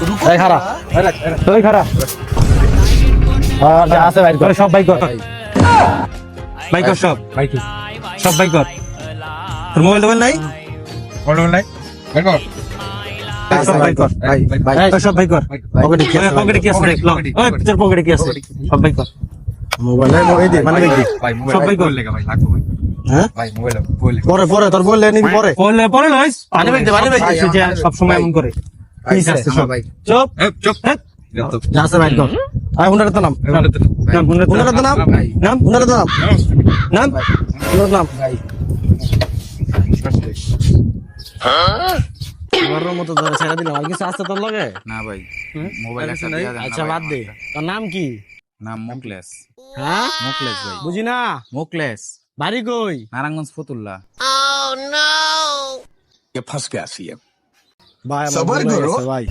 এই খারা তুই খারা যা আছে বাইক কর সব বাইক কর বাইক কর সব বাইক সব বাইক কর তোর মোবাইল নাই বের কর। সব বাইক কর সব বাইক কর পকেটে কি আছে দেখ ল তোর পকেটে কি আছে সব বাইক কর মোবাইল এই দে মানে দেখ ভাই মোবাইল সব বাইক কর লেগা ভাই লাগবে ভাই। হ্যাঁ ভাই মোবাইল পরে তোর বললে নিবি পরে পরে লইস পানি বাইক সব সময় এমন করে কি আছে সব ভাই চুপ চুপ যা আছে বাইক কর আয় হুন্ডারে তো নাম হুন্ডারে তো নাম হুন্ডারে তো নাম হুন্ডারে নাম ভাই তোমার মতো ধরে ছেড়ে দিলাম আর কিছু আছে তোর লগে না ভাই মোবাইল একটা নাই? দেয়া যাবে না আচ্ছা ভাই বাদ দে তোর নাম কি নাম মুকলেশ হ্যাঁ মুকলেশ ভাই বুঝি না মুকলেশ বাড়ি কই নারায়ণগঞ্জ ফতুল্লা ভাই আমার ভুল হয়ে গেছে ভাই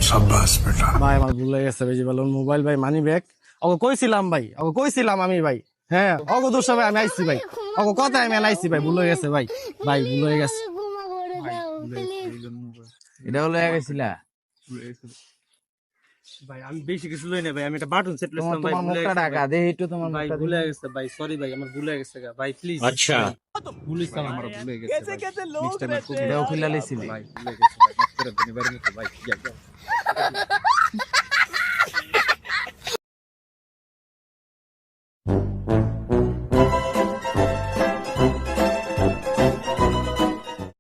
ভাই আমার ভুল হয়ে গেছে বেশি ভালো মোবাইল ভাই মানি ব্যাগ ওকে কইছিলাম ভাই ওকে কইছিলাম আমি ভাই হ্যাঁ ওকে দোষ ভাই আমি আইছি ভাই ওকে কথা আমি আইছি ভাই ভুল হয়ে গেছে ভাই ভাই ভুল হয়ে গেছে এটা হলো গেছিলা ভাই আমি বেশি কিছু লই না ভাই আমি একটা বাটন সেট তোমার লইছিলাম ভাই তোমার মুখটা ঢাকা দে একটু তোমার ভাই মুখটা ভুল হয়ে গেছে ভাই সরি ভাই আমার ভুল হয়ে গেছে ভাই প্লিজ আচ্ছা ভুল হইছে আমার ভুল হয়ে গেছে নেক্সট টাইম এটাও খুলে লিছিল ভাই ভুল হয়ে গেছে ভাই মাফ করে দেন এবারে মতো ভাই